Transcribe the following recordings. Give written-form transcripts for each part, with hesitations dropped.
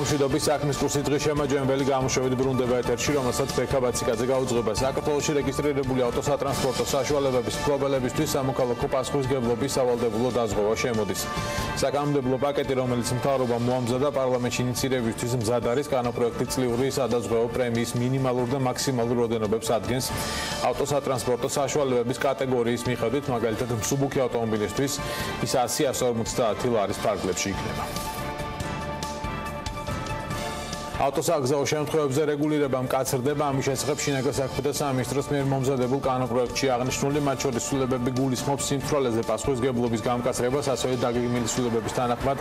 მშვიდობის საქმის კურსი დღის შემაჯამებელი გამოშვებით ბრუნდება ეთერში, რომელსაც ბექაბაციკაძე გაუძღვება. საქართველოში რეგისტრირებული ავტოსატრანსპორტო საშუალებების მფლობელებისთვის სამოქალაქო პასუხისმგებლობის სავალდებულო დაზღვევა შემოდის. საკანონმდებლო პაკეტი, რომელიც მთავრობამ მოამზადა პარლამენტში ინიცირებისთვის მზად არის, კანონპროექტი წლიური სადაზღვევო პრემიის მინიმალურ და მაქსიმალურ როდენობებს ადგენს ავტოსატრანსპორტო საშუალებების კატეგორიის მიხედვით, მაგალითად მსუბუქი ავტომობილისთვის ის 100-150 ლარის ფარგლებში იქნება. ავტოსაგზაო შემთხვევებზე რეგულირება მკაცრდება, ამის შესახებ შინაგან საქმეთა სამინისტროს მიერ მომზადებულ კანონპროექტში აღნიშნული, მათ შორის სრულებები გულისხმობს სიმთვრალეზე პასუხისმგებლობის გამკაცრებას, ასევე დაგეგმილი სრულებების თანახმად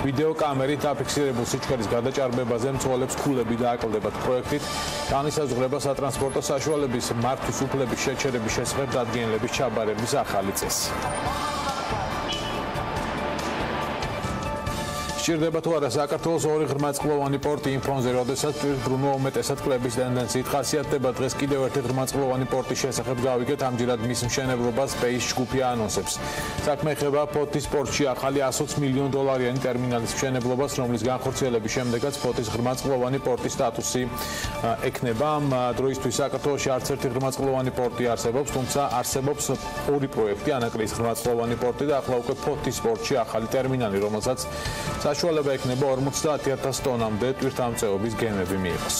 ვიდეო კამერით დაფიქსირებულ სიჩქარის გადაჭარბებაზე მცველებს ქულები დააკლდებათ. პროექტით განისაზღვრება სატრანსპორტო საშუალების მართვის უფლების შეჩერების შესახებ დადგენილების ჩაბარების ახალი წესი. სჭირდება თუ არა საქართველოს ორი ღრმაწყლოვანი პორტი იმ ფონზე, როდესაც ტვირთბრუნვა უმეტესად კლების ტენდენციით ხასიათდება. დღეს კიდევ ერთი ღრმაწყლოვანი პორტის შესახებ გავიგეთ, ამჯერად მის მშენებლობას Space ჯგუფი ანონსებს. საქმე ეხება ფოთის პორტში ახალი $120 მილიონიანი ტერმინალის მშენებლობას, რომლის განხორციელების შემდეგაც ფოთის ღრმაწყლოვანი პორტის სტატუსი ექნება. დროისთვის საქართველოში არც ერთი ღრმაწყლოვანი პორტი არსებობს, თუმცა არსებობს ორი პროექტი, ანაკრის ღრმაწყლოვანი პორტი და ახლა უკვე ფოთის პორტში ახალი ტერმინალი, რომელსაც საშუალება ექნება 50,000 ტონამდე ტვირთამწეობის გემები მიიღოს.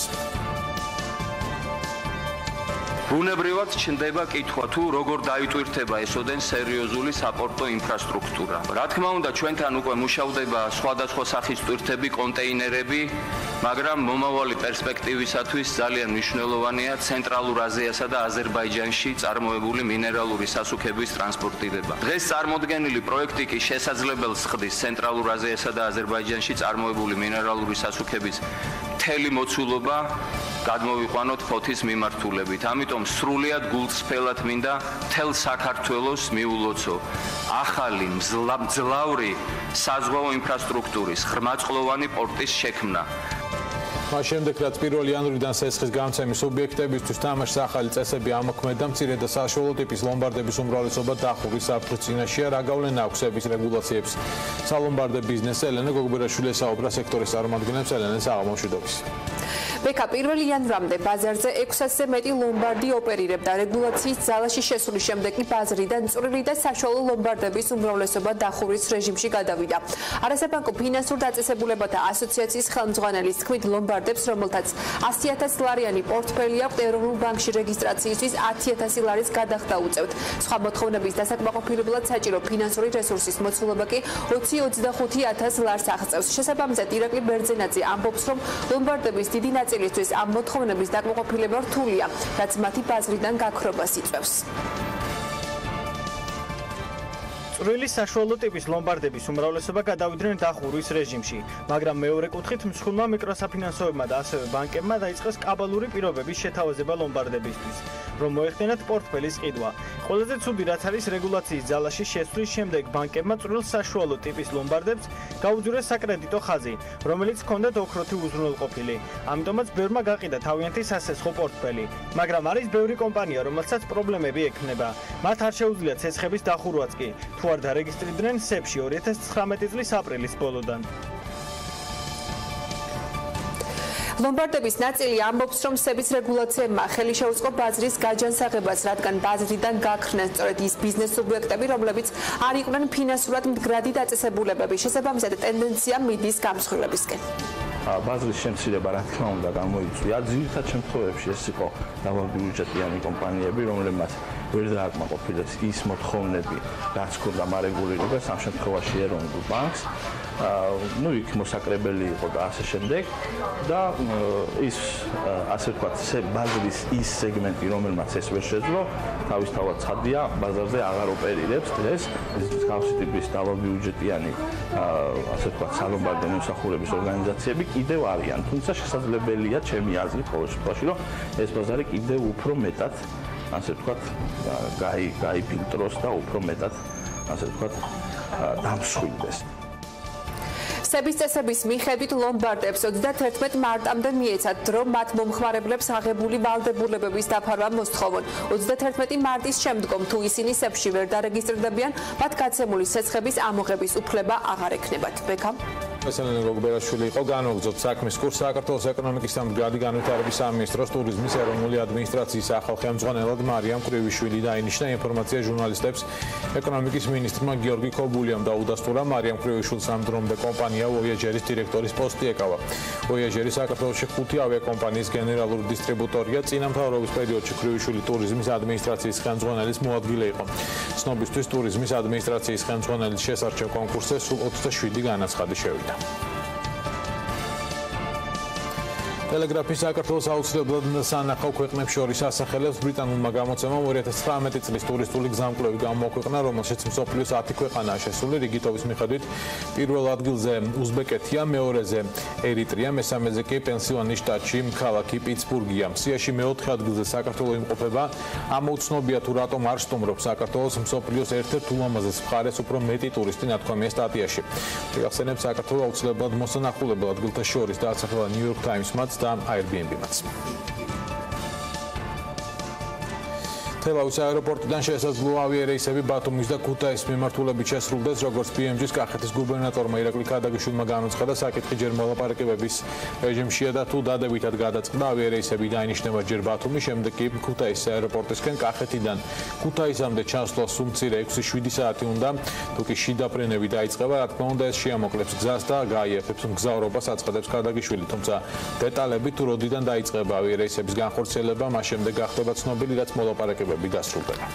ბუნებრივად ჩნდება კითხვა თუ როგორ დაიტვირთება ესოდენ სერიოზული საპორტო ინფრასტრუქტურა. რა თქმა უნდა, ჩვენთან უკვე მუშავდება სხვადასხვა სახის ტვირთები, კონტეინერები, მაგრამ მომავალი პერსპექტივისათვის ძალიან მნიშვნელოვანია ცენტრალურ აზიასა და აზერბაიჯანში წარმოებული მინერალური სასუქების ტრანსპორტირება. დღეს წარმოდგენილი პროექტი კი შესაძლებელს ხდის ცენტრალურ აზიასა და აზერბაიჯანში წარმოებული მინერალური სასუქების მთელი მოცულობა გადმოვიყვანოთ ფოთის მიმართულებით. ამიტომ სრულიად გულწრფელად მინდა მთელ საქართველოს მიულოცო ახალი მძლავრი საზღვაო ინფრასტრუქტურის ღრმაწყლოვანი პორტის შექმნა. მას შემდეგ, რაც 1 იანვრიდან სესხის გამცემის ობიექტებისთვის თამაშს ახალი წესები ამოქმედა, მცირე და საშუალო ტიპის ლომბარდების უმრავლესობა დახურის საფრთხის წინაშეა. რა გავლენა აქვს ეს რეგულაციებს სალომბარდე ბიზნესს? ელენე გოგბერაშვილი საუბრა სექტორის წარმომადგენლებს. ელენეს აღმოჩნდობის. ბექა 1 იანვრამდე ბაზარზე 600-ზე მეტი ლომბარდი ოპერირებდა. რეგულაციის ძალაში შესulis შემდეგ კი ბაზრიდან წვრილი და საშუალო ლომბარდების უმრავლესობა დახურის რეჟიმში გადავიდა. არასაბანკო ფინანსურ დაწესებულებათა ასოციაციის ხელმძღვანელის თქმით, ლომბარდებს, რომელთაც 100,000 ლარიანი პორტფელი აქვს, ეროვნულ ბანკში რეგისტრაციისთვის 10,000 ლარის გადახდა უწევთ. სხვა მოთხოვნების დასაკმაყოფილებლად საჭირო ფინანსური რესურსის მოცულობა კი 20-25,000 ლარს აღწევს. შესაბამისად, ირაკლი ბერძენაძე ამბობს, რომ ლომბარდების დიდი ნაწილისთვის ამ მოთხოვნების დაკმაყოფილება რთულია, რაც მათი ბაზრიდან გაქრობას იწვევს. წვრილი საშუალო ტიპის ლომბარდების უმრავლესობა გადავიდნენ დახურის რეჟიმში, მაგრამ მეორე კუთხით მსხვილმა მიკროსაფინანსოებმა და ასევე ბანკებმა დაიწყეს კაბალური პირობების შეთავაზება ლომბარდებისთვის, რომ მოეხდენათ პორტფელის ყიდვა. ყველაზე ცუდი რაც არის რეგულაციის ძალაში შესვლის შემდეგ ბანკებმა წვრილ საშუალო ტიპის ლომბარდებს გაუძურეს საკრედიტო ხაზი, რომელიც ჰქონდათ ოქროთი უზრუნველყოფილი. ამიტომაც ბევრმა გაყიდა თავიანთი სასესხო პორტფელი, მაგრამ არის ბევრი კომპანია, რომელსაც პრობლემები ექნება. მათ არ შეუძლიათ ცეცხების დახურვაც კი, თუ არ დარეგისტრირდნენ სეფში 2019 წლის აპრილის ბოლოდან. ლომბარდების ნაწილი ამბობს, რომ სების რეგულაციებმა ხელი შეუწყო ბაზრის გაჯანსაღებას, რადგან ბაზრიდან გაქრნენ სწორედ ის ბიზნეს სუბიექტები, რომლებიც არ იყვნენ ფინანსურად მდგრადი დაწესებულებები. შესაბამისად, ტენდენცია მიდის გამსხვილებისკენ. ბაზრის შემცირება, რა თქმა უნდა, გამოიწვია. ძირითად შემთხვევებში ეს იყო დაბალბიუჯეტიანი კომპანიები, რომლებმაც ვერ დააკმაყოფილეს ის მოთხოვნები, რაც ჰქონდა მარეგულირებას, ამ შემთხვევაში ეროვნულ ბანკს. იქ მოსაკრებელი იყო და ასე შემდეგ და ის ასე ვთქვათ, ბაზრის ის სეგმენტი, რომელმაც ეს ვერ შეძლო, თავისთავად ცხადია, ბაზარზე აღარ ოპერირებს დღეს. ეს გავსი ტიპის დაბალბიუჯეტიანი ასე ვთქვათ, სალომბარდე მომსახურების ორგანიზაციები კიდევ არიან, თუმცა შესაძლებელია ჩემი აზრით ყოველ შემთხვევაში, რომ ეს ბაზარი კიდევ უფრო მეტად ასე ვთქვათ, გაიფილტროს და უფრო მეტად ასე ვთქვათ, დამსხვილდეს. სების წესების მიხედვით ლომბარდებს 31 მარტამდე მიეცათ დრო მათ მომხმარებლებს აღებული ვალდებულებების დაფარვა მოსთხოვონ. 31 მარტის შემდგომ თუ ისინი სებში ვერ დარეგისტრირდებიან, მათ გაცემული სესხების ამოღების უფლება აღარ ექნებათ. ბექა ესენელი გოგბერაშვილი იყო განვაგრძობთ საქმის კურსს საქართველოს ეკონომიკის და მდგრადი განვითარების სამინისტროს ტურიზმის ეროვნული ადმინისტრაციის ახალ ხელმძღვანელად მარიამ კრივიშვილი დაინიშნა. ინფორმაცია ჟურნალისტებს ეკონომიკის მინისტრმა გიორგი ქობულიამ დაუდასტურა. მარიამ კრივიშვილს ამ დრომდე კომპანია ვოიაჟერის დირექტორის პოსტი ეკავა. ვოიაჟერი საქართველოში 5 ავიაკომპანიის გენერალური დისტრიბუტორია. წინა მთავრობის პერიოდში კრივიშვილი ტურიზმის ადმინისტრაციის ხელმძღვანელის მოადგილე იყო. ცნობისთვის ტურიზმის ადმინისტრაციის ხელმძღვანელის შესარჩევ კონკურსზე სულ 27 განაცხადი შევიდა. ტელეგრაფის საქართველოს აუცილებლად სანახავ ქვეყნებს შორის ასახელებს ბრიტანულმა გამოცემამ 2019 წლის ტურისტული გზამკვლევი გამოაქვეყნა, რომელშიც მსოფლიოს 10 ქვეყანაა შესული. რიგითობის მიხედვით პირველ ადგილზე უზბეკეთია, მეორეზე ერიტრია, მესამეზე კი პენსილვანიის შტატში ქალაქი პიტსბურგია. სიაში მეოთხე ადგილზე საქართველო იმყოფება. ამოუცნობია თუ რატომ არ სტუმრობს საქართველოს მსოფლიოს ერთ-ერთ ულამაზეს მხარეს უფრო მეტი ტურისტი, ნათქვამია სტატიაში. ახსენებს საქართველოს აუცილებლად მოსანახულებელ ადგილთა შორის დაასახელა New York Times-მაც და Airbnb-მაც. თელავის აეროპორტიდან შესაძლო ავიარეისები ბათუმის და ქუთაისის მიმართულებით შესრულდეს, როგორც BMG-ის კახეთის გუბერნატორმა ირაკლი ქადაგიშვილმა განუცხადა, საკითხი ჯერ მოლაპარაკებების რეჟიმშია და თუ დადებითად გადაწყდა ავიარეისები დაინიშნება ჯერ ბათუმის, შემდეგ კი ქუთაისის აეროპორტისკენ. კახეთიდან ქუთაისამდე ჩასვლა სულ მცირე 6-7 საათი უნდა, თუ კი შიდა ფრენები დაიწყება, რა თქმა უნდა ეს შეამოკლებს გზას და გაიაფებს მგზავრობას, აცხადებს ქადაგიშვილი, თუმცა დეტალები თუ როდიდან დაიწყება ავიარეისების განხორციელება, მას შემდეგ გახდება ცნობილი, რაც მოლაპარაკებები დასრულდება.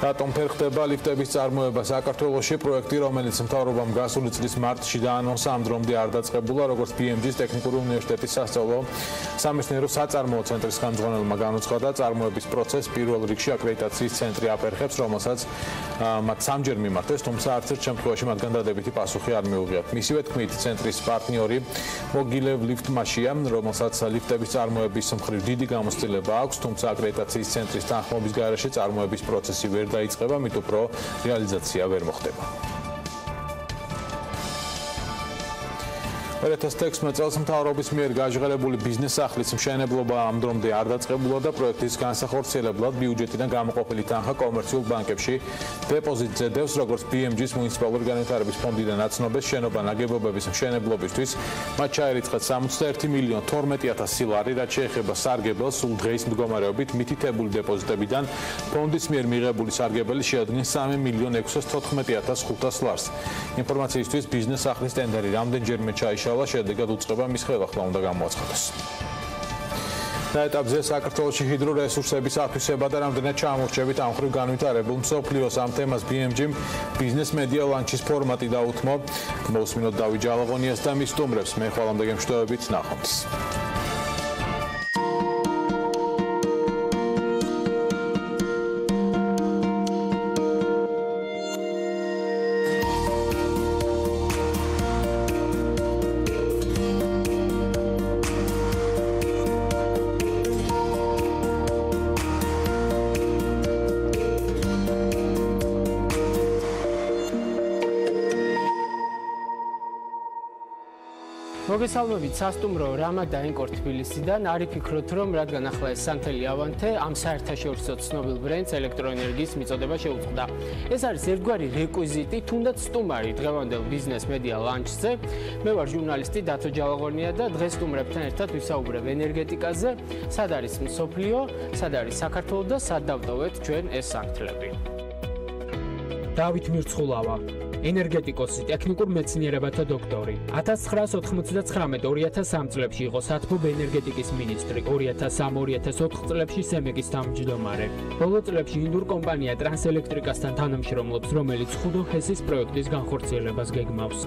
რატომ ფერხდება ლიფტების წარმოება საქართველოში? პროექტი, რომელიც მთავრობამ გასული წლის მარტში დაანონსა, ამ დრომდე არ დაწყებულა, როგორც BMG-ის ტექნიკური უნივერსიტეტის სასწავლო სამეცნიერო საწარმოო ცენტრის ხელმძღვანელმა განუცხადა, წარმოების პროცესს პირველ რიგში აკრედიტაციის ცენტრი აფერხებს, რომელსაც მათ სამჯერ მიმართეს, თუმცა არც ერთ შემთხვევაში მათგან დადებითი პასუხი არ მიუღიათ. მისივე თქმით, ცენტრის პარტნიორი მოგილევ ლიფტმაშია, რომელსაც ლიფტების წარმოების მხრივ დიდი გამოცდილება აქვს, თუმცა აკრედიტაციის ცენტრის თანხმობის გარეშე წარმოების პროცესი ვერ დაიწყება, მით უფრო რეალიზაცია ვერ მოხდება. 2016 წელს მთავრობის მიერ გაჟღერებული ბიზნეს სახლის მშენებლობა ამ დრომდე არ დაწყებულა და პროექტის განსახორციელებლად ბიუჯეტიდან გამოყოფილი თანხა კომერციულ ბანკებში დეპოზიტზე დევს, როგორც BMG-ის მუნიციპალური განვითარების ფონდიდან აცნობეს, შენობა ნაგებობების მშენებლობისთვის მათ ჩაერიცხათ 61,012,000 ლარი, რაც შეეხება სარგებელს, სულ დღეის მდგომარეობით მითითებული დეპოზიტებიდან ფონდის მიერ მიღებული სარგებელი შეადგენს 3,614,500 ლარს. ინფორმაციისთვის ბიზნეს სახლის ტენდერი რამდენჯერმე ჩაიშალა, შედეგად უწყება მის ხელახლა უნდა გამოაცხადოს. და ეტაპზე საქართველოში ჰიდრორესურსების ათვისება და რამდენად ჩამორჩებით ამ ხრივ განვითარებულ მსოფლიოს. ამ თემას BMG-მ ბიზნეს მედია ლანჩის ფორმატი დაუთმო. მოусმინოთ დავით ჯალაღონიას და მის სტუმრებს. მე ხვალამდე გემშვიდობებით, ნახვამდის. მოგესალმებით, სასტუმრო რამადა ენკორ თბილისიდან. არ იფიქროთ, რომ რადგან ახლა ეს სანთელი ავანთე ამ საერთაშორისო ცნობილ ბრენდს ელექტროენერგიის მიწოდება შეუწყდა. ეს არის ერთგვარი რეკვიზიტი, თუნდაც სტუმარი დღევანდელ ბიზნეს მედია ლანჩზე. მე ვარ ჟურნალისტი დათო ჯალაღონია და დღეს სტუმრებთან ერთად ვისაუბრებ ენერგეტიკაზე, სად არის მსოფლიო, სად არის საქართველო და სად დავტოვეთ ჩვენ ეს სანთლები. დავით მირცხულავა, ენერგეტიკოსი, ტექნიკურ მეცნიერებათა დოქტორი. 1999-2003 წლებში იყო სათბობ ენერგეტიკის მინისტრი, 2003-2004 წლებში სემეგის თავმჯდომარე. ბოლო წლებში ინდურ კომპანია ტრანსელექტრიკასთან თანამშრომლობს, რომელიც ხუდო ჰესის პროექტის განხორციელებას გეგმავს.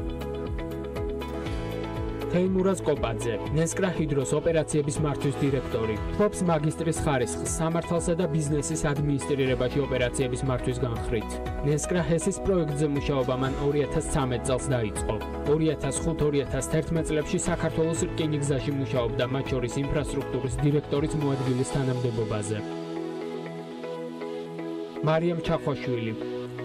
თეიმურაზ კოპაძე, ნესკრა ჰიდროს ოპერაციების მართვის დირექტორი, ფლობს მაგისტრის ხარისხს სამართალსა და ბიზნესის ადმინისტრირებაში ოპერაციების მართვის განხრით. ნესკრა ჰესის პროექტზე მუშაობა მან 2013 წელს დაიწყო. 2005-2011 წლებში საქართველოს რკინიგზაში მუშაობდა, მათ შორის ინფრასტრუქტურის დირექტორის მოადგილის თანამდებობაზე. მარიამ ჩახვაშვილი,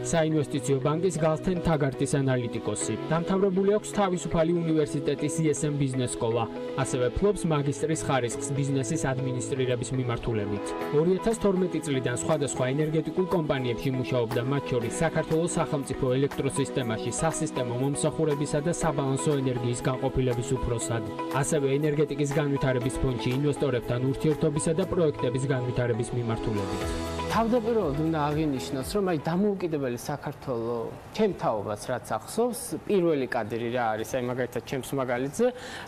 საინვესტიციო ბანკის გალთენ თაგარტის ანალიტიკოსი. დამთავრებული აქვს თავისუფალი უნივერსიტეტის ISM ბიზნეს სკოლა, ასევე ფლობს მაგისტრის ხარისხს ბიზნესის ადმინისტრირების მიმართულებით. 2012 წლიდან სხვადასხვა ენერგეტიკულ კომპანიებში მუშაობდა, მათ შორის საქართველოს სახელმწიფო ელექტროსისტემაში სასისტემო მომსახურებისა და საბალანსო ენერგიის განყოფილების უფროსად. ასევე ენერგეტიკის განვითარების ფონდში ინვესტორებთან ურთიერთობისა და პროექტების განვითარების მიმართულებით. თავდაპირველად უნდა აღინიშნოს, რომ აი დამოუკიდებელი საქართველოს ჩემ თაობას რაც ახსოვს, პირველი კადრი რა არის, აი მაგალითად ჩემს მაგალითზე,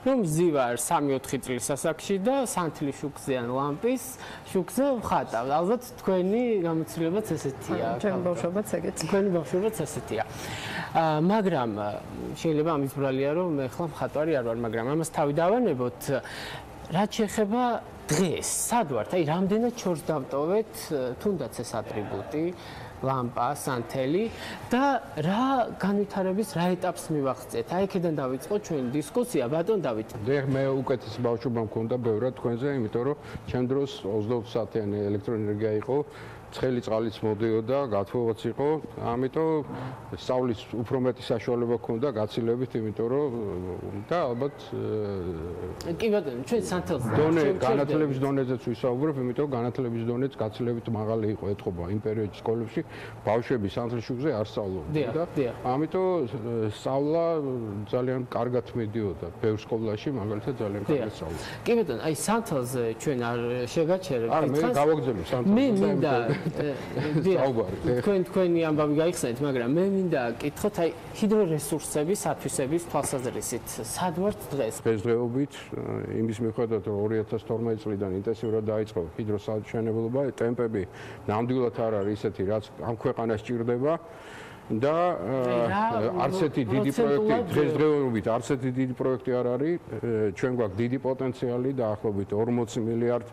რომ ზივარ 3-4 წლის ასაკში და სანთლი შუქზე ან ლამპის შუქზე ვხატავ. ალბათ თქვენი გამოცდილებაც ესეთია. ჩემ ბავშვობაც ეგეც. თქვენი ბავშვობაც ესეთია. მაგრამ შეიძლება ამის ბრალია, რომ მე ხლა მხატვარი არ ვარ, მაგრამ ამას თავი დავანებოთ. რაც შეეხება დღეს, სად ვართ? აი, რამდენად შორს დავტოვეთ თუნდაც ეს ატრიბუტი, ლამპა, სანთელი და რა განვითარების რა ეტაპს მივახცეთ? აი, აქედან დავიწყოთ ჩვენი დისკუსია, ბატონ დავით. მე უკეთესი ბავშვობა მქონდა ბევრად თქვენზე, იმიტომ რომ ჩემ დროს 24 საათიანი ელექტროენერგია იყო. ცხელი წყალიც მოდიოდა, გათბობაც იყო, ამიტომ სწავლის უფრო მეტი საშუალება ჰქონდა გაცილებით, იმიტომ რომ და ალბათ კი ბატონო, ჩვენ სანთელს განათლების დონეზეც ვისაუბრებ, იმიტომ რომ განათლების დონეც გაცილებით მაღალი იყო ეთყობა იმ პერიოდში სკოლებში, ბავშვები სანთლშუქზე არ სწავლობდნენ და ამიტომ სწავლა ძალიან კარგად მიდიოდა. ბევრ სკოლაში მაგალითად ძალიან კარგად სწავლობდნენ. კი ბატონო, აი სანთელზე ჩვენ არ შეგაჩერებთ. არა, მე გავაგზავნე სანთელზე. მე მინდა თქვენი ამბავი გაიხსენეთ, მაგრამ მე მინდა კითხოთ, აი ჰიდრორესურსების ათვისების თვალსაზრისით, სად ვართ დღეს? დღესდღეობით იმის მიუხედავად, რომ 2012 წლიდან ინტენსიურად დაიწყო ჰიდროსაჩვენებლობა, ტემპები ნამდვილად არ არის ისეთი, რაც ამ ქვეყანას ჭირდება. და არც ერთი დიდი პროექტი დღესდღეობით არც ერთი დიდი პროექტი არ არის. ჩვენ გვაქვს დიდი პოტენციალი დაახლოებით 40 მილიარდ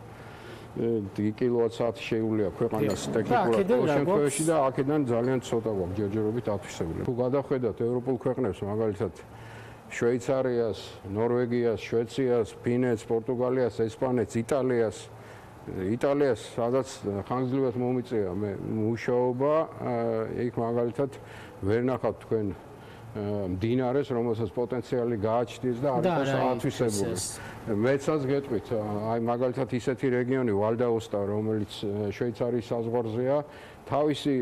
კილოვატ-საათი შეუძლია ქვეყანას ტექნიკურად შემთხვევაში და აქედან ძალიან ცოტა გვაქვს ჯერჯერობით ათვისებული. თუ გადავხედათ ევროპულ ქვეყნებს, მაგალითად შვეიცარიას, ნორვეგიას, შვეციას, ფინეთს, პორტუგალიას, ესპანეთს, იტალიას, სადაც ხანგრძლივად მომიწია მე მუშაობა, იქ მაგალითად ვერ ნახავთ თქვენ მდინარეს, რომელსაც პოტენციალი გააჩნდეს და არ იყოს ათვისებული. მეცაც გეტყვით, აი მაგალითად ისეთი რეგიონი ვალდაოსტა, რომელიც შვეიცარიის საზღვარზეა, თავისი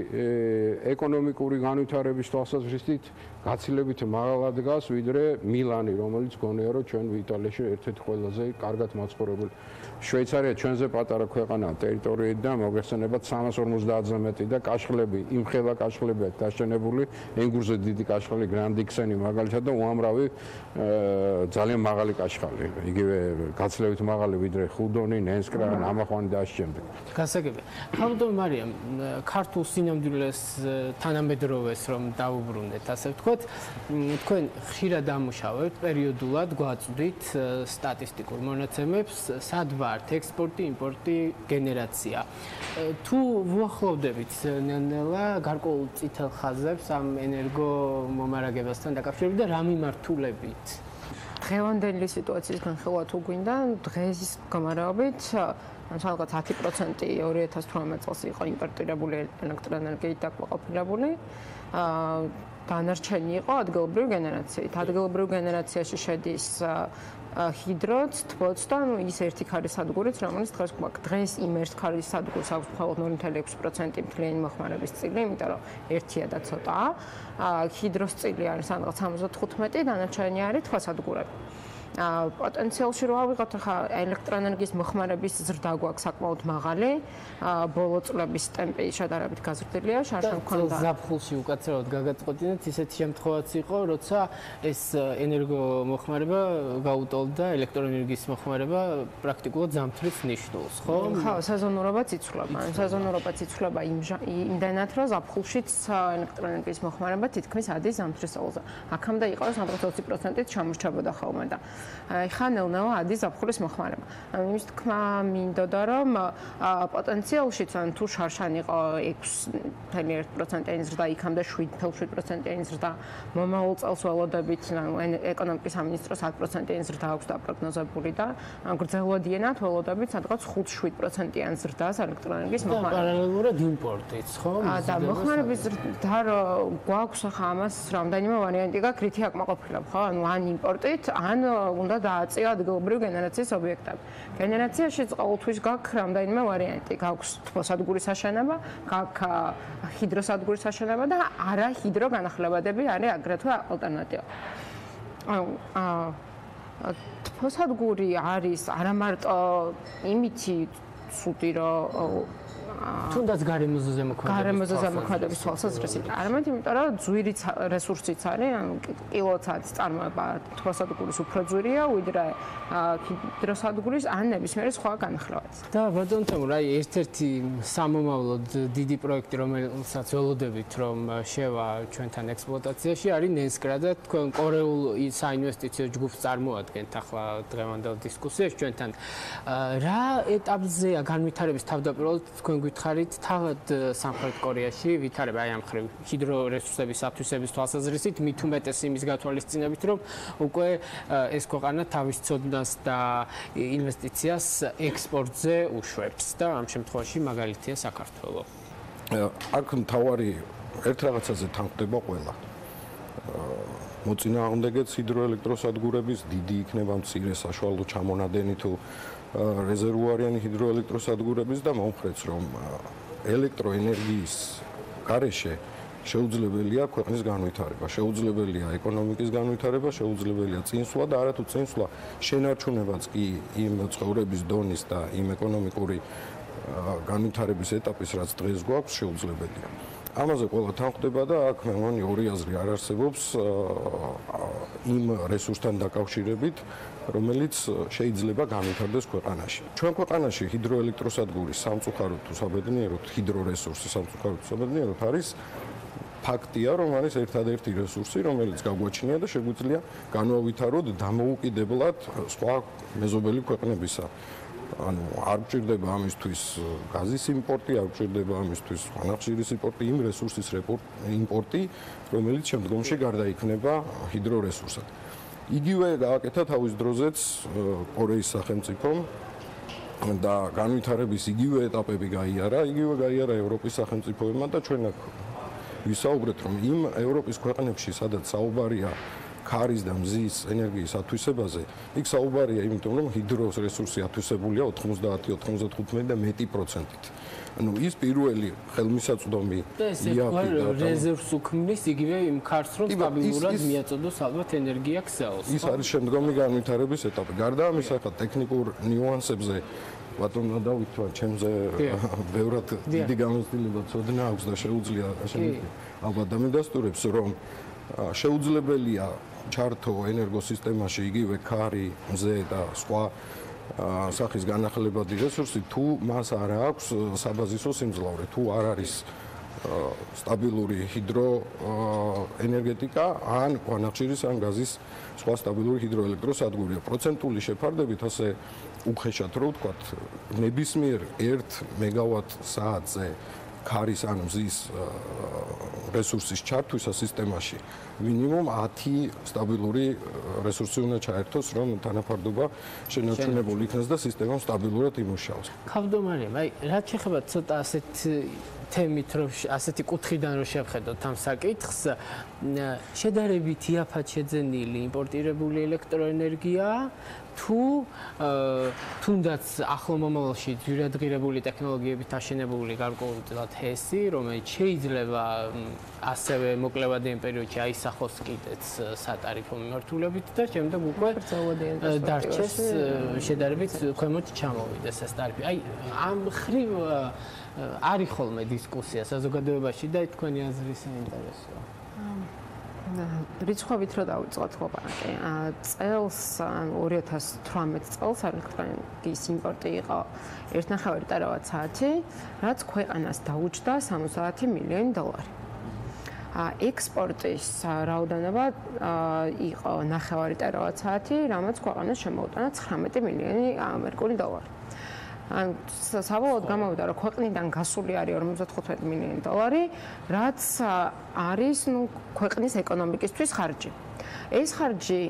ეკონომიკური განვითარების თვალსაზრისით გაცილებით მაღალად დგას, ვიდრე მილანი, რომელიც გონია, რომ ჩვენ იტალიაში ერთ-ერთი ყველაზე კარგად მაცხოვრებელი. შვეიცარია ჩვენზე პატარა ქვეყანაა ტერიტორიით და მოგეხსენებათ 350-ზე მეტი და კაშხლები, იმხელა კაშხლები აქვს დაშენებული, ენგურზე დიდი კაშხალი, გრანდიქსენი მაგალითად და უამრავი ძალიან მაღალი კაშხალი. იგივე გაცილებით მაღალი ვიდრე ხუდონი, ნენსკრა, ნამახვანი და ასე შემდეგ. გასაგებია. ხალხო მარიამ, ქართულ სინამდვილეს თანამედროვეს რომ დაუბრუნდეთ, ასე ვთქვათ, თქვენ ხშირად ამუშავებთ, პერიოდულად გვაწვდით სტატისტიკურ მონაცემებს, სად ვართ ექსპორტი, იმპორტი, გენერაცია. თუ ვუახლოვდებით ნელ-ნელა გარკვეულ წითელ ხაზებს ამ ენერგო მომარაგებასთან დაკავშირებით და რა მიმართულებით? დღევანდელი სიტუაციის განხილვა თუ გვინდა, დღეს გამარაგებით სადღაც 10% 2018 წელს იყო იმპორტირებული ელექტროენერგიით დაკვაყოფილებული. დანარჩენი იყო ადგილობრივი გენერაციით. ადგილობრივ გენერაციაში შედის ჰიდროც, თბოც და ის ერთი ქარის სადგურიც, რომელიც დღეს გვაქვს. დღეს იმ ერთ ქარის სადგურს აქვს მხოლოდ 0.6% მთლიანი მოხმარების წილი, იმიტომ რომ ერთია და ცოტაა. ჰიდროს წილი არის სადღაც 75, დანარჩენი არის სხვა სადგურები. პოტენციალში რო ავიღოთ, ხა ელექტროენერგიის მოხმარების ზრდა გვაქვს საკმაოდ მაღალი. ბოლო წლების ტემპი შედარებით გაზრდილია, შარშან მქონდა. ზაფხულში უკაცრავად გაგაწყვეტინეთ, ისეთი შემთხვევაც იყო, როცა ეს ენერგო მოხმარება გაუტოლდა ელექტროენერგიის მოხმარება პრაქტიკულად ზამთრის ნიშნულს, ხო? ხო, სეზონურობაც იცვლება. სეზონურობაც იცვლება იმდენად, რომ ზაფხულშიც ელექტროენერგიის მოხმარება თითქმის ადის ზამთრის წელზე. აქამდე იყო სადღაც 20%-ით ჩამორჩებოდა ხოლმე და ეხა ნელ-ნელა ადის ზაფხულის მოხმარება. იმის თქმა მინდოდა რომ პოტენციალშიც ან თუ შარშან იყო 6.1%-იანი ზრდა, იქამდე 7.7%-იანი ზრდა, მომავალ წელს ველოდებით ეკონომიკის სამინისტროს 10%-იანი ზრდა აქვს დაპროგნოზებული და გრძელვადიანად ველოდებით სადღაც 5-7%-იან ზრდას ელექტროენერგიის მოხმარება. პარალელურად იმპორტიც, ხო? და მოხმარების ზრდა გვაქვს ახლა ამას რამდენიმე ვარიანტი გაქვს, რითი აკმაყოფილებ, ხო? ანუ ან იმპორტით, ან უნდა დააწია ადგილობრივი გენერაციის ობიექტები. გენერაციაშიც ყოველთვის გაქვს რამდენიმე ვარიანტი. გაქვს თბოსადგურის აშენება, გაქვს ჰიდროსადგურის აშენება და არაჰიდრო განახლებადები არის აგრეთვე ალტერნატივა. თბოსადგური არის არა მარტო იმითი ცუდი რომ თუნდაც გარემოზე ზემოქმედების თვალსაზრისით. არამედ იმიტომ რომ ძვირი რესურსიც არის, ანუ კილოცად წარმოება თბოსადგურის უფრო ძვირია, ვიდრე ჰიდროსადგურის ან ნებისმიერი სხვა განახლებაც. და ბატონ თემურ, აი ერთ-ერთი სამომავლოდ დიდი პროექტი, რომელსაც ველოდებით რომ შევა ჩვენთან ექსპლუატაციაში, არის ნესკრა და თქვენ კორეულ საინვესტიციო ჯგუფს წარმოადგენთ ახლა დღევანდელ დისკუსიაში ჩვენთან. რა ეტაპზეა განვითარების თავდაპირველად თქვენ გითხარით თავად სამხრეთ კორეაში ვითარება აი ამ ხრივ ჰიდრორესურსების ათვისების თვალსაზრისით მით უმეტეს იმის გათვალისწინებით რომ უკვე ეს ქვეყანა თავის ცოდნას და ინვესტიციას ექსპორტზე უშვებს და ამ შემთხვევაში მაგალითია საქართველო. აქ მთავარი ერთ რაღაცაზე თანხდება ყველა. მოწინააღმდეგეც ჰიდროელექტროსადგურების დიდი იქნება მცირე საშუალო ჩამონადენი თუ რეზერვუარიანი ჰიდროელექტროსადგურების და მომხრეც რომ ელექტროენერგიის გარეშე შეუძლებელია ქვეყნის განვითარება, შეუძლებელია ეკონომიკის განვითარება, შეუძლებელია წინსვლა და არათუ წინსვლა შენარჩუნებაც კი იმ ცხოვრების დონის და იმ ეკონომიკური განვითარების ეტაპის რაც დღეს გვაქვს შეუძლებელია. ამაზე ყველა თანხდება და აქ მე მგონი ორი აზრი არ არსებობს იმ რესურსთან დაკავშირებით რომელიც შეიძლება განვითარდეს ქვეყანაში. ჩვენ ქვეყანაში ჰიდროელექტროსადგურის სამწუხაროდ თუ საბედნიეროდ ჰიდრორესურსის სამწუხაროდ თუ საბედნიეროდ არის ფაქტია, რომ არის ერთადერთი რესურსი, რომელიც გაგვაჩნია და შეგვიძლია განვავითაროთ დამოუკიდებლად სხვა მეზობელი ქვეყნებისა. ანუ არ გჭირდება ამისთვის გაზის იმპორტი, არ გჭირდება ამისთვის ხანახშირის იმპორტი, იმ რესურსის იმპორტი, რომელიც შემდგომში გარდაიქმნება ჰიდრორესურსად. იგივე გააკეთა თავის დროზეც კორეის სახელმწიფომ და განვითარების იგივე ეტაპები გაიარა, იგივე გაიარა ევროპის სახელმწიფოებმა და ჩვენ აქ ვისაუბრეთ, რომ იმ ევროპის ქვეყნებში, სადაც საუბარია ქარის და მზის ენერგიის ათვისებაზე, იქ საუბარია, იმიტომ რომ ჰიდრორესურსი ათვისებულია 90, 95 და მეტი პროცენტით. ანუ ის პირველი ხელმისაწვდომი იაფი და რეზერვს უქმნის იგივე იმ ქარს, რომ სტაბილურად მიაწოდოს ალბათ ენერგია ქსელს. ის არის შემდგომი განვითარების ეტაპი. გარდა ამისა, ხა ტექნიკურ ნიუანსებზე ბატონმა დავითვა, ჩემზე ბევრად დიდი გამოცდილება ცოდნა აქვს და შეუძლია ალბათ დამედასტურებს, რომ შეუძლებელია ჩართო ენერგოსისტემაში იგივე ქარი, მზე და სხვა სახის განახლებადი რესურსი, თუ მას არ აქვს საბაზისო სიმძლავრე, თუ არ არის სტაბილური ჰიდროენერგეტიკა, ან ქვანახშირის ან გაზის სხვა სტაბილური ჰიდროელექტროსადგურია. პროცენტული შეფარდებით ასე უხეშად რო ვთქვათ, ნებისმიერ 1 მეგავატ საათზე ქარის ან მზის რესურსის ჩართვისა სისტემაში მინიმუმ 10 სტაბილური რესურსი უნდა ჩაერთოს, რომ თანაფარდობა შენარჩუნებული იქნას და სისტემა სტაბილურად იმუშაოს. ხავდომარია, აი, რაც შეხება ცოტა ასეთ თემით, რომ ასეთი კუთხიდან რომ შევხედოთ ამ საკითხს, შედარებით იაფად შეძენილი იმპორტირებული ელექტროენერგია თუ თუნდაც ახლო მომავალში ძვირადღირებული ტექნოლოგიებით აშენებული გარკვეულად ჰესი, რომელიც შეიძლება ასევე მოკლევადიან პერიოდში აისახოს კიდეც სატარიფო მიმართულებით და შემდეგ უკვე დარჩეს შედარებით ქვემოთ ჩამოვიდეს ეს ტარიფი. აი, ამ ხრივ არის ხოლმე დისკუსია საზოგადოებაში და თქვენი აზრი საინტერესოა. რიცხვებით რო დავიწყოთ ლაპარაკი. წელს 2018 წელს ელექტროენერგიის იმპორტი იყო 1.5 ტერავატ საათი, რაც ქვეყანას დაუჯდა $70 მილიონი. ექსპორტის რაოდენობა იყო 9 ტერავატ-საათი, რამაც ქვეყანას შემოუტანა 19 მილიონი ამერიკული დოლარი. საბოლოოდ გამოვიდა, რომ ქვეყნიდან გასული არის 55 მილიონი დოლარი, რაც არის ქვეყნის ეკონომიკისთვის ხარჯი. ეს ხარჯი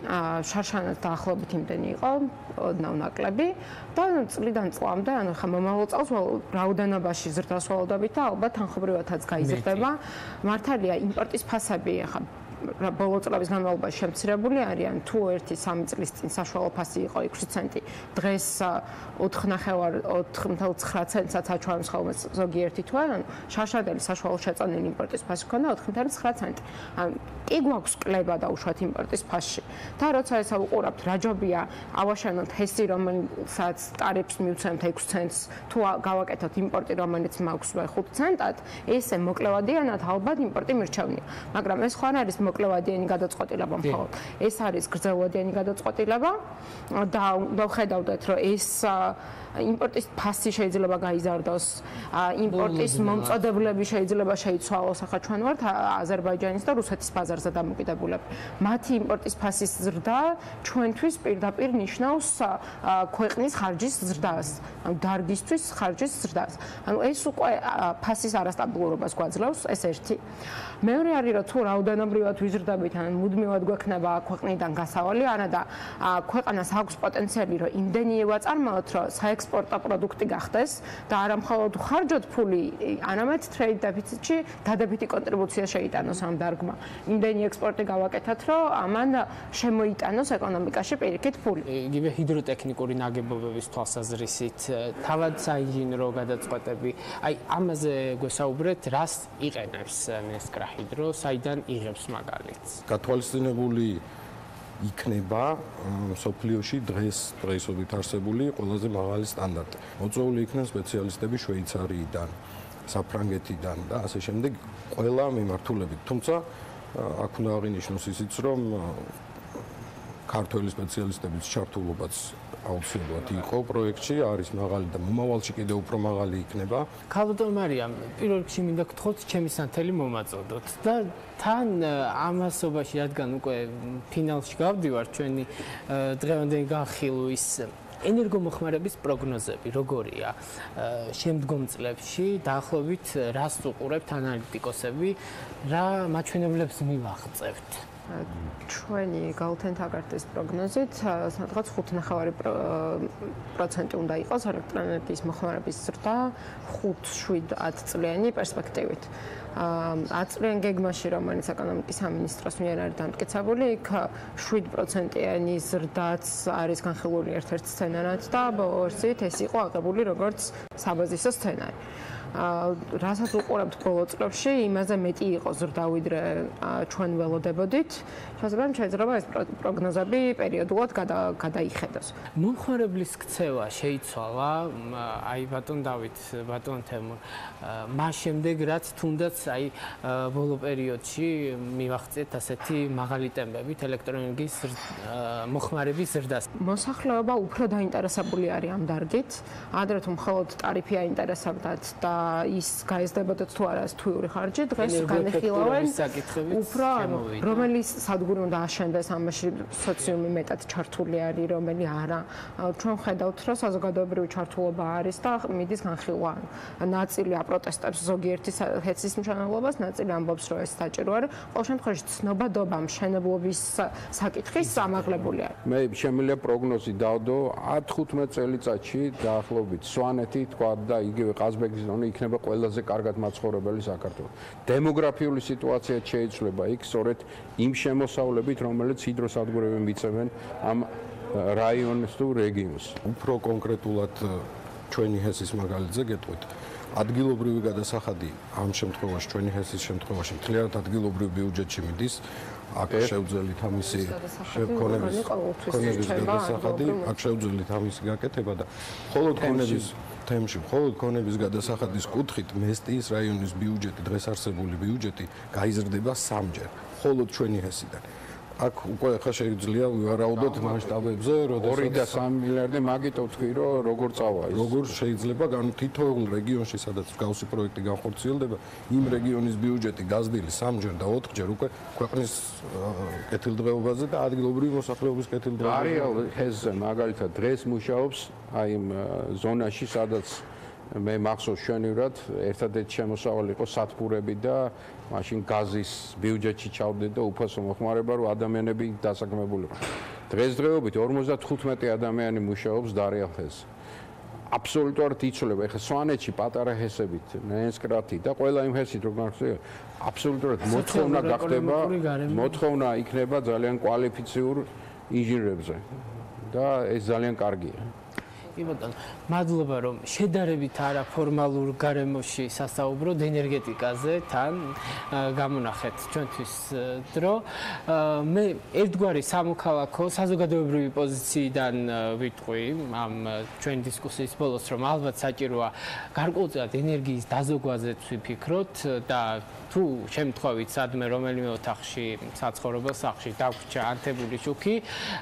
შარშანად დაახლოებით იმდენი იყო, ოდნავ ნაკლები და წლიდან წლამდე, ანუ ხა მომავალ წელს რაოდენობაში ზრდას ველოდებით და ალბათ თანხმობრივადაც გაიზრდება. მართალია იმპორტის ფასები ხა ბოლო წლების განმავლობაში შემცირებული არიან. თუ 1-3 წლის წინ საშუალო ფასი იყო 6 ცენტი, დღეს 4.9 ცენტსაც აჩვენებს ხოლმე ზოგიერთი თვე, ანუ შარშადელი საშუალო შეწონილი იმპორტის ფასი ქონდა 4.9 ცენტი. ანუ კი გვაქვს კლება დაუშვათ იმპორტის ფასში. და როცა ეს ავუყურავთ, რა ჯობია ავაშენოთ ჰესი, რომელსაც ტარიფს მივცემთ 6 ცენტს, თუ გავაკეთოთ იმპორტი, რომელიც მაქვს 5 ცენტად, ესე მოკლევადიანად ალბათ იმპორტი მირჩევნია. მაგრამ ეს ხო არ არის მოკლევადიანი გადაწყვეტილება მხოლოდ. ეს არის გრძელვადიანი გადაწყვეტილება და ვხედავდეთ, რომ ეს იმპორტის ფასი შეიძლება გაიზარდოს, იმპორტის მომწოდებლები შეიძლება შეიცვალოს, ახლა ჩვენ ვართ აზერბაიჯანის და რუსეთის ბაზარზე დამოკიდებულები. მათი იმპორტის ფასის ზრდა ჩვენთვის პირდაპირ ნიშნავს ქვეყნის ხარჯის ზრდას, ანუ დარგისთვის ხარჯის ზრდას. ანუ ეს უკვე ფასის არასტაბილურობას გვაძლევს, ეს ერთი. მეორე არის, რომ თუ რაოდენობრივად ვიზრდებით, ან მუდმივად გვექნება ქვეყნიდან გასავალი, არადა ქვეყანას აქვს პოტენციალი, რომ იმდენი ვაწარმოოთ, რომ საექსპორტო პროდუქტი გახდეს და არა მხოლოდ ხარჯოთ ფული, არამედ ტრეიდ დეფიციტში დადებითი კონტრიბუცია შეიტანოს ამ დარგმა. იმდენი ექსპორტი გავაკეთოთ, რომ ამან შემოიტანოს ეკონომიკაში პირიქით ფული. იგივე ჰიდროტექნიკური ნაგებობების თვალსაზრისით, თავად საინჟინრო გადაწყვეტები, აი ამაზე გვესაუბრეთ, რას იყენებს ნესკრა ჰიდრო, საიდან იღებს მაგალითს. გათვალისწინებული იქნება სოფლიოში დღესობით არსებული ყველაზე მაღალი სტანდარტი. მოწვეული იქნება სპეციალისტები შვეიცარიიდან, საფრანგეთიდან და ასე შემდეგ, ყველა მიმართულებით. თუმცა აქ უნდა აღინიშნოს ისიც, რომ ქართველი სპეციალისტების ჩართულობაც აუცილებლად იყო პროექტში, არის მაღალი და მომავალში კიდევ უფრო მაღალი იქნება. ქალბატონ მარიამ, პირველ რიგში მინდა გთხოვთ, ჩემი სანთელი მომაწოდოთ და თან ამასობაში, რადგან უკვე ფინალში გავდივართ, ჩვენი დღევანდელი განხილვის ენერგომოხმარების პროგნოზები როგორია შემდგომ წლებში, დაახლოებით რას უყურებთ ანალიტიკოსები, რა მაჩვენებლებს მივაღწევთ? ჩვენი გაუთენთაგარტის პროგნოზით სადღაც 5.9% უნდა იყოს ელექტროენერგიის მოხმარების ზრდა 5-7 წლიანი პერსპექტივით. 10 წლიან გეგმაში, რომელიც ეკონომიკის სამინისტროს მიერ არის დამტკიცებული, იქ 7%-იანი ზრდაც არის განხილული ერთ-ერთ სცენარად და ბოლოსით ეს იყო აღებული როგორც საბაზისო სცენარი. რასაც უყურებთ ბოლო წლებში, იმაზე მეტი იყო ზრდა ვიდრე ჩვენ ველოდებოდით. შეიძლება ეს პროგნოზები პერიოდულად გადაიხედოს. მომხმარებლის ქცევა შეიცვალა, აი ბატონ დავით, ბატონ თემურ, მას შემდეგ რაც თუნდაც აი ბოლო პერიოდში მივახციეთ ასეთი მაღალი ტემპებით ელექტროენერგიის მოხმარების ზრდას. მოსახლეობა უფრო დაინტერესებული არის ამ დარგით, ადრე თუ მხოლოდ ტარიფი აინტერესებდათ და ის გაიზრდებოდათ თუ არა თვიური ხარჯი, დღეს განიხილავენ უფრო რომელი სადგური უნდა აშენდეს, ამაში სოციუმი მეტად ჩართული არის, რომელი არა. ჩვენ ხედავთ, რომ საზოგადოებრივი ჩართულობა არის და მიდის განხილვა. ნაწილი აპროტესტებს ზოგიერთი ჰეცის მშენებლობას, ნაწილი ამბობს, რომ ეს საჭირო არის. ყოველ შემთხვევაში ცნობადობა მშენებლობის საკითხის ამაღლებული არის. მე შემიძლია პროგნოზი დავდო 10-15 წელიწადში დაახლოებით სვანეთი თქვა და იგივე ყაზბეგის ზონი იქნება ყველაზე კარგად მაცხოვრებელი საქართველოს. დემოგრაფიული სიტუაცია შეიცვლება იქ სწორედ იმ შემოსავლებით, რომელიც ჰიდროსადგურები მიწევენ ამ რაიონს თუ რეგიონს. უფრო კონკრეტულად ჩვენი ჰესის მაგალითზე გეტყვით. ადგილობრივი გადასახადი ამ შემთხვევაში ჩვენი ჰესის შემთხვევაში მთლიანად ადგილობრივ ბიუჯეტში მიდის. აქ შევძელით ამისი ქონების გადასახადი, აქ შევძელით ამისი გაკეთება და მხოლოდ ქონების გადასახადის კუთხით მესტიის რაიონის ბიუჯეტი, დღეს არსებული ბიუჯეტი გაიზრდება 3-ჯერ, მხოლოდ ჩვენი ჰესიდან. აქ უკვე ხა შეიძლება ვივარაუდოთ მასშტაბებზე, როდესაც 2 და 3 მილიარდი მაგიტო თქვი, რომ როგორ წავა ის. როგორ შეიძლება თითოეულ რეგიონში, სადაც მსგავსი პროექტი განხორციელდება, იმ რეგიონის ბიუჯეტი გაზრდილი 3-ჯერ და 4-ჯერ უკვე ქვეყნის კეთილდღეობაზე და ადგილობრივი მოსახლეობის კეთილდღეობაზე. Arial hezze მაგალითად დღეს მუშაობს აი იმ ზონაში, სადაც მე მახსოვს ჩვენივრად ერთადერთი შემოსავალი იყო სათბურები და მაშინ გაზის ბიუჯეტში ჩავდეთ და უფასო მოხმარება, რომ ადამიანები დასაქმებულიყო. დღესდღეობით 55 ადამიანი მუშაობს Arial hezze. აბსოლუტურად იცვლება. ეხლა სვანეთში პატარა ჰესებით, ნენსკრათი და ყველა იმ ჰესით რო განხსოვდება, აბსოლუტურად მოთხოვნა გახდება, მოთხოვნა იქნება ძალიან კვალიფიციურ ინჟინრებზე. და ეს ძალიან კარგია. კი ბატონო, მადლობა რომ შედარებით არაფორმალურ გარემოში სასაუბროთ ენერგეტიკაზე, თან გამონახეთ ჩვენთვის დრო. მე ერთგვარი სამოქალაქო საზოგადოებრივი პოზიციიდან ვიტყვი ამ ჩვენი დისკუსიის ბოლოს, რომ ალბათ საჭიროა გარკვეულწილად ენერგიის დაზოგვაზეც ვიფიქროთ და თუ შემთხვევით სადმე რომელიმე ოთახში საცხოვრებელ სახლში დაგვრჩა ანთებული შუქი,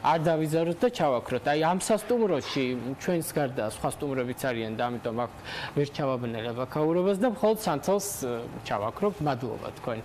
არ დავიზაროთ და ჩავაქროთ. აი ამ სასტუმროში ჩვენს გარდა სხვა სტუმრებიც არიან და ამიტომ აქ ვერ ჩავაბნელებ აქაურობას და მხოლოდ სანთელს ჩავაქრობ. მადლობა თქვენ.